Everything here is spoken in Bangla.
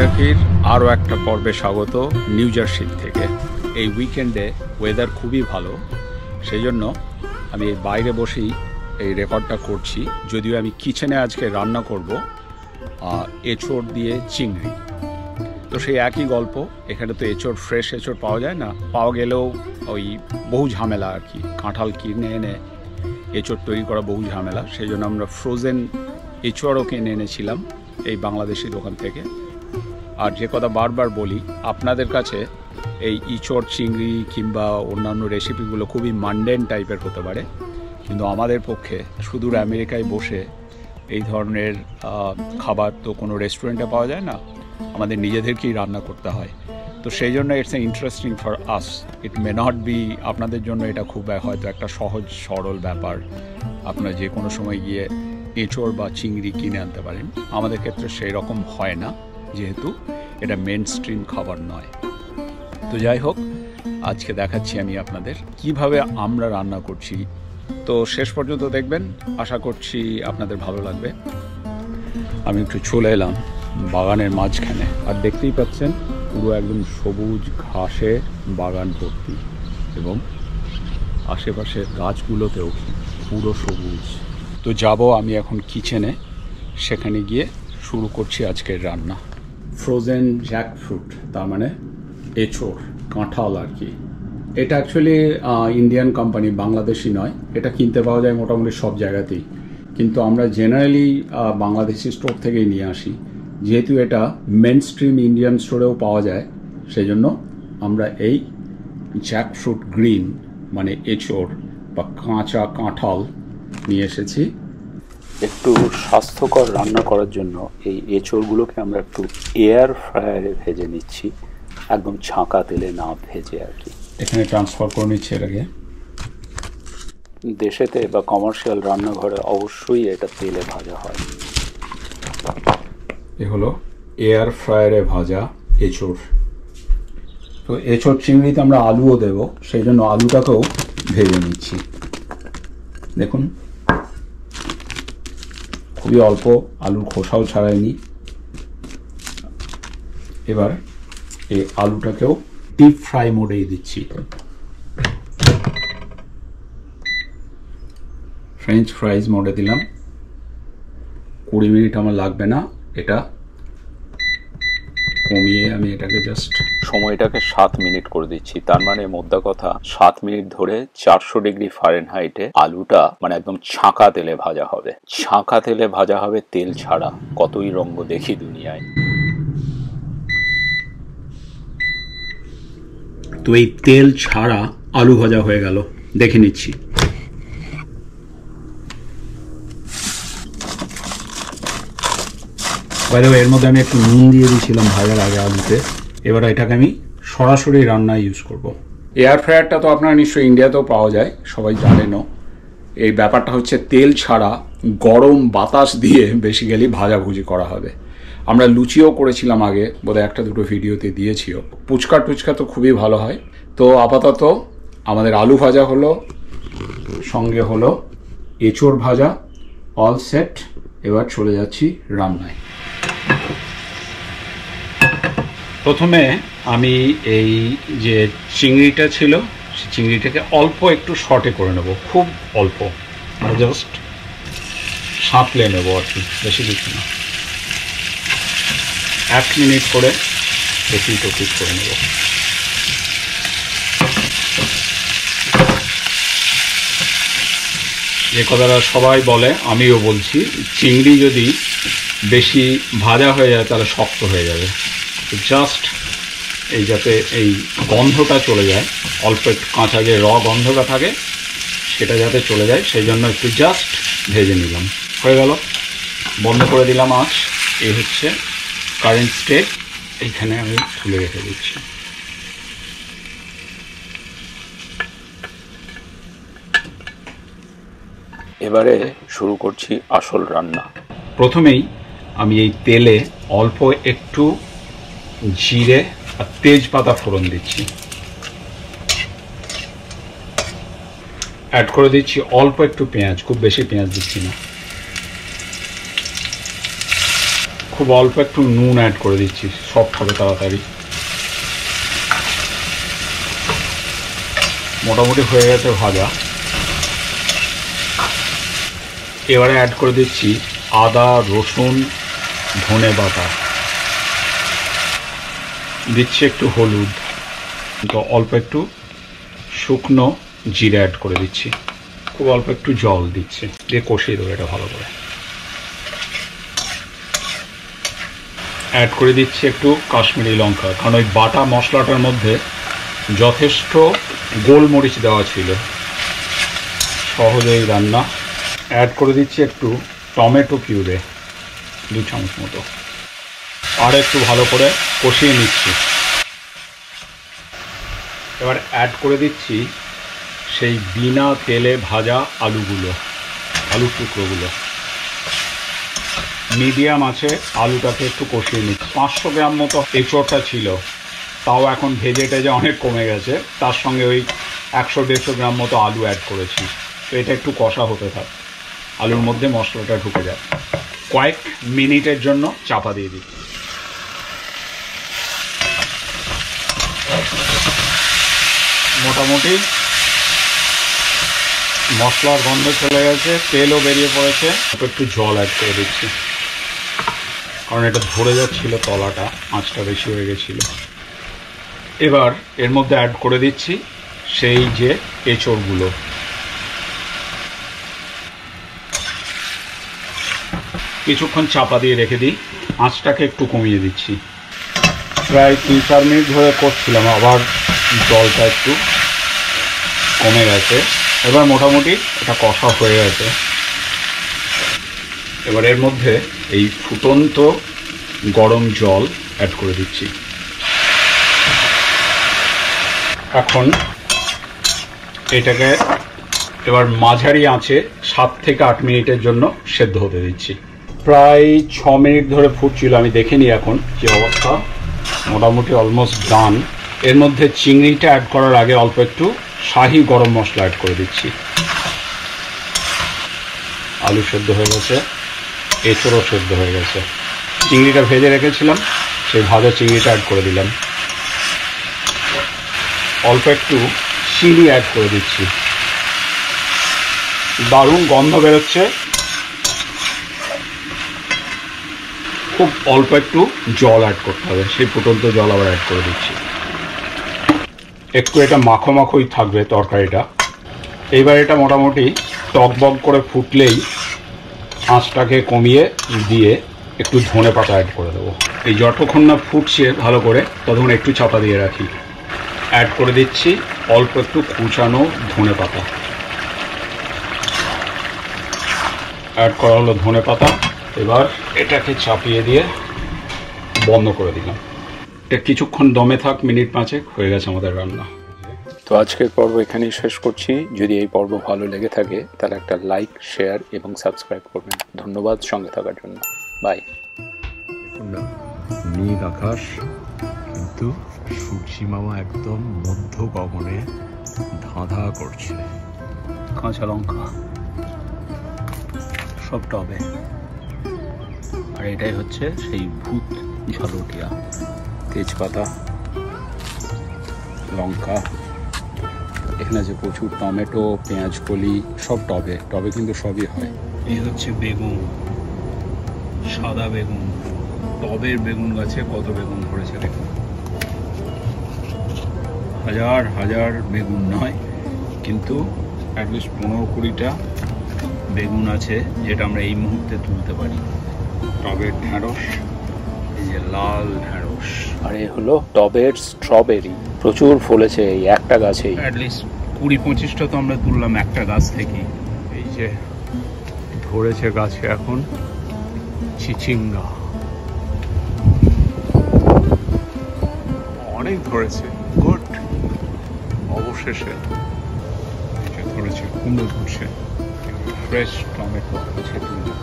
কেন্টাকির আরও একটা পর্বে স্বাগত নিউ জার্সি থেকে। এই উইকেন্ডে ওয়েদার খুবই ভালো, সেই জন্য আমি এই বাইরে বসেই এই রেকর্ডটা করছি। যদিও আমি কিচেনে আজকে রান্না করব এঁচোড় দিয়ে চিংড়ি। তো সেই একই গল্প, এখানে তো এঁচোড় ফ্রেশ এঁচোড় পাওয়া যায় না, পাওয়া গেলেও ওই বহু ঝামেলা আর কি, কাঁঠাল কিনে এনে এঁচোড় তৈরি করা বহু ঝামেলা। সেই জন্য আমরা ফ্রোজেন এঁচোড়ও কিনে এনেছিলাম এই বাংলাদেশি দোকান থেকে। আর যে কথা বারবার বলি, আপনাদের কাছে এই ইঁচড় চিংড়ি কিংবা অন্যান্য রেসিপিগুলো খুবই মান্ডেন টাইপের হতে পারে, কিন্তু আমাদের পক্ষে সুদূর আমেরিকায় বসে এই ধরনের খাবার তো কোনো রেস্টুরেন্টে পাওয়া যায় না, আমাদের নিজেদেরকেই রান্না করতে হয়। তো সেই জন্য it's interesting for us. It may not be, আপনাদের জন্য এটা খুব হয়তো একটা সহজ সরল ব্যাপার, আপনারা যে কোনো সময় গিয়ে এঁচোড় বা চিংড়ি কিনে আনতে পারেন। আমাদের ক্ষেত্রে সেই রকম হয় না, যেহেতু এটা মেন স্ট্রিম খাবার নয়। তো যাই হোক, আজকে দেখাচ্ছি আমি আপনাদের কিভাবে আমরা রান্না করছি। তো শেষ পর্যন্ত দেখবেন, আশা করছি আপনাদের ভালো লাগবে। আমি একটু চলে এলাম বাগানের মাঝখানে, আর দেখতেই পাচ্ছেন পুরো একদম সবুজ ঘাসে বাগান ভর্তি, এবং আশেপাশের গাছগুলোতেও পুরো সবুজ। তো যাব আমি এখন কিচেনে, সেখানে গিয়ে শুরু করছি আজকের রান্না। ফ্রোজেন জ্যাকফ্রুট, তার মানে এঁচোড়, কাঁঠাল আর কি। এটা অ্যাকচুয়ালি ইন্ডিয়ান কোম্পানি, বাংলাদেশি নয়। এটা কিনতে পাওয়া যায় মোটামুটি সব জায়গাতেই, কিন্তু আমরা জেনারেলি বাংলাদেশি স্টোর থেকেই নিয়ে আসি। যেহেতু এটা মেন স্ট্রিম ইন্ডিয়ান স্টোরেও পাওয়া যায়, সেই জন্য আমরা এই জ্যাকফ্রুট গ্রিন মানে এঁচোড় বা কাঁচা কাঁঠাল নিয়ে এসেছি। একটু স্বাস্থ্যকর রান্না করার জন্য এই এঁচোড়গুলোকে আমরা একটু এয়ার ফ্রায়ারে ভেজে নিচ্ছি, একদম ছাঁকা তেলে না ভেজে আর কি। এখানে ট্রান্সফার করে নিচ্ছি এর আগে। দেশেতে বা কমার্শিয়াল রান্নাঘরে অবশ্যই এটা তেলে ভাজা হয়। এ হলো এয়ার ফ্রায়ারে ভাজা এঁচোড়। তো এঁচোড় চিংড়িতে আমরা আলুও দেব, সেই জন্য আলুটাকেও ভেজে নিচ্ছি। দেখুন, খুবই অল্প, আলুর খোসাও ছাড়াইনি। এবার এই আলুটাকেও ডিপ ফ্রাই মোডেই দিচ্ছি। ফ্রেঞ্চ ফ্রাইজ মোডে দিলাম। 20 মিনিট আমার লাগবে না, এটা কমিয়ে আমি এটাকে জাস্ট সময়টাকে 7 মিনিট করে দিচ্ছি। তার মানে মোদ্দা কথা 7 মিনিট ধরে 400 ডিগ্রি ফারেনহাইটে আলুটা মানে একদম ছাঁকা তেলে ভাজা হবে। ছাঁকা তেলে ভাজা হবে, তেল ছাড়া। কতই রঙ্গ দেখি দুনিয়ায়। তো এই তেল ছাড়া আলু ভাজা হয়ে গেল, দেখে নিচ্ছি। এর মধ্যে আমি একটু নুন দিয়ে দিয়েছিলাম ভাজার আগে আলুতে। এবার এটাকে আমি সরাসরি রান্নায় ইউজ করব। এয়ার ফ্রায়ারটা তো আপনারা নিশ্চয়ই ইন্ডিয়াতেও পাওয়া যায়, সবাই জানেনও। এই ব্যাপারটা হচ্ছে তেল ছাড়া গরম বাতাস দিয়ে বেসিক্যালি ভাজাভুজি করা হবে। আমরা লুচিও করেছিলাম আগে, বোধহয় একটা দুটো ভিডিওতে দিয়েছিও। পুচকা টুচকা তো খুবই ভালো হয়। তো আপাতত আমাদের আলু ভাজা হলো, সঙ্গে হলো এঁচোড় ভাজা, অল সেট। এবার চলে যাচ্ছি রান্নায়। প্রথমে আমি এই যে চিংড়িটা ছিল, সেই চিংড়িটাকে অল্প একটু শর্টে করে নেব, খুব অল্প, মানে জাস্ট সাঁতলে নেব আর কি, বেশি কিছু না। 1 মিনিট করে এপিট ওপিট করে নেব। যে কথাটা সবাই বলে, আমিও বলছি, চিংড়ি যদি বেশি ভাজা হয়ে যায় তাহলে শক্ত হয়ে যাবে। তো জাস্ট এই যাতে এই গন্ধটা চলে যায়, অল্প একটু কাঁচা যে গন্ধটা থাকে সেটা যাতে চলে যায়, সেই জন্য একটু জাস্ট ভেজে নিলাম। হয়ে গেল, বন্ধ করে দিলাম আঁচ। এই হচ্ছে কারেন্ট স্টেট। এইখানে আমি তুলে রেখে দিচ্ছি। এবারে শুরু করছি আসল রান্না। প্রথমেই আমি এই তেলে অল্প একটু জিরে আর তেজপাতা ফোড়ন দিচ্ছি। অ্যাড করে দিচ্ছি অল্প একটু পেঁয়াজ, খুব বেশি পেঁয়াজ দিচ্ছি না। খুব অল্প একটু নুন অ্যাড করে দিচ্ছি, সফট হবে তাড়াতাড়ি। মোটামুটি হয়ে গেছে ভাজা। এবারে অ্যাড করে দিচ্ছি আদা, রসুন, ধনে বাটা, দিচ্ছি একটু হলুদ, তো অল্প একটু শুকনো জিরে অ্যাড করে দিচ্ছি, খুব অল্প একটু জল দিচ্ছি, দিয়ে কষিয়ে দেবো এটা ভালো করে। অ্যাড করে দিচ্ছি একটু কাশ্মীরি লঙ্কা, কারণ ওই বাটা মশলাটার মধ্যে যথেষ্ট গোলমরিচ দেওয়া ছিল, সহজেই রান্না। অ্যাড করে দিচ্ছি একটু টমেটো পিউরে, 2 চামচ মতো, আর একটু ভালো করে কষিয়ে নিচ্ছি। এবার অ্যাড করে দিচ্ছি সেই বিনা তেলে ভাজা আলুর টুকরোগুলো। মিডিয়াম আছে আলুটাকে একটু কষিয়ে নিচ্ছি। 500 গ্রাম মতো এঁচোড়টা ছিল, তাও এখন ভেজে টেজে অনেক কমে গেছে। তার সঙ্গে ওই 100-150 গ্রাম মতো আলু অ্যাড করেছি। তো এটা একটু কষা হতে থাক, আলুর মধ্যে মশলাটা ঢুকে যায়। কয়েক মিনিটের জন্য চাপা দিয়ে দিই। মোটামুটি মশলার গন্ধ চলে গেছে, তেলও বেরিয়ে পড়েছে। একটু জল অ্যাড করে দিচ্ছি, কারণ এটা ধরে যাচ্ছিল তলাটা, আঁচটা বেশি হয়ে গেছিল। এবার এর মধ্যে অ্যাড করে দিচ্ছি সেই যে এঁচোড়গুলো। কিছুক্ষণ চাপা দিয়ে রেখে দিই, আঁচটাকে একটু কমিয়ে দিচ্ছি। প্রায় 3-4 মিনিট ধরে করছিলাম, আবার জলটা একটু কমে গেছে। এবার মোটামুটি এটা কষা হয়ে গেছে। এবার এর মধ্যে এই ফুটন্ত গরম জল অ্যাড করে দিচ্ছি। এখন এটাকে এবার মাঝারি আঁচে 7 থেকে 8 মিনিটের জন্য সেদ্ধ হতে দিচ্ছি। প্রায় 6 মিনিট ধরে ফুটছিল, আমি দেখিনি এখন যে অবস্থা। মোটামুটি অলমোস্ট ডান। এর মধ্যে চিংড়িটা অ্যাড করার আগে অল্প একটু শাহি গরম মশলা অ্যাড করে দিচ্ছি। আলু সেদ্ধ হয়ে গেছে, এঁচোড়ও সেদ্ধ হয়ে গেছে। চিংড়িটা ভেজে রেখেছিলাম, সেই ভাজা চিংড়িটা অ্যাড করে দিলাম। অল্প একটু চিনি অ্যাড করে দিচ্ছি। দারুণ গন্ধ বেরোচ্ছে। খুব অল্প একটু জল অ্যাড করতে হবে, সেই ফুটন্ত জল আবার অ্যাড করে দিচ্ছি। একটু এটা মাখো মাখোই থাকবে তরকারিটা। এইবার এটা মোটামুটি টকবক করে ফুটলেই আঁচটাকে কমিয়ে দিয়ে একটু ধনে পাতা অ্যাড করে দেবো। এই যতক্ষণ না ফুটছে ভালো করে, ততক্ষণ একটু চাপা দিয়ে রাখি। অ্যাড করে দিচ্ছি অল্প একটু কুচানো ধনে পাতা। অ্যাড করা হলো ধনে পাতা। এবার এটাকে চাপিয়ে দিয়ে বন্ধ করে দিলাম। এটা কিছুক্ষণ দমে থাক, মিনিট 5 হয়ে গেছে আমাদের রান্না। তো আজকের পর্ব এখানেই শেষ করছি। যদি এই পর্ব ভালো লেগে থাকে তাহলে একটা লাইক, শেয়ার এবং সাবস্ক্রাইব করবেন। ধন্যবাদ সঙ্গে থাকার জন্য। বাই। দেখুন না, নীল আকাশ, কিন্তু সূর্যি মামা একদম মধ্য গগনে ধাঁধা করছে। কাঁচা লঙ্কা সব টবে, আর এটাই হচ্ছে সেই ভূত ঝালটিয়া। তেজপাতা, লঙ্কা, এখানে আছে প্রচুর টমেটো, পেঁয়াজ কলি, সব টবে টবে কিন্তু সবই হয়। এই হচ্ছে বেগুন, সাদা বেগুন। টবের বেগুন গাছে কত বেগুন ধরেছে দেখুন। হাজার হাজার বেগুন নয়, কিন্তু অ্যাটলিস্ট 15-20টা বেগুন আছে, যেটা আমরা এই মুহূর্তে তুলতে পারি। টবের ঢ্যাঁড়স, এই যে লাল ঢ্যাঁড়স। আর এ হলো টবের স্ট্রবেরি, প্রচুর ফলেছে এই একটা গাছেই। অ্যাটলিস্ট 20-25টা তো আমরা তুললাম একটা গাছ থেকেই। এই যে ধরেছে গাছে এখন চিচিঙ্গা, অনেক ধরেছে। গুড, অবশেষে ধরেছে। কুমড়ো ধরছে। ফ্রেশ টমেটো আছে তুললাম।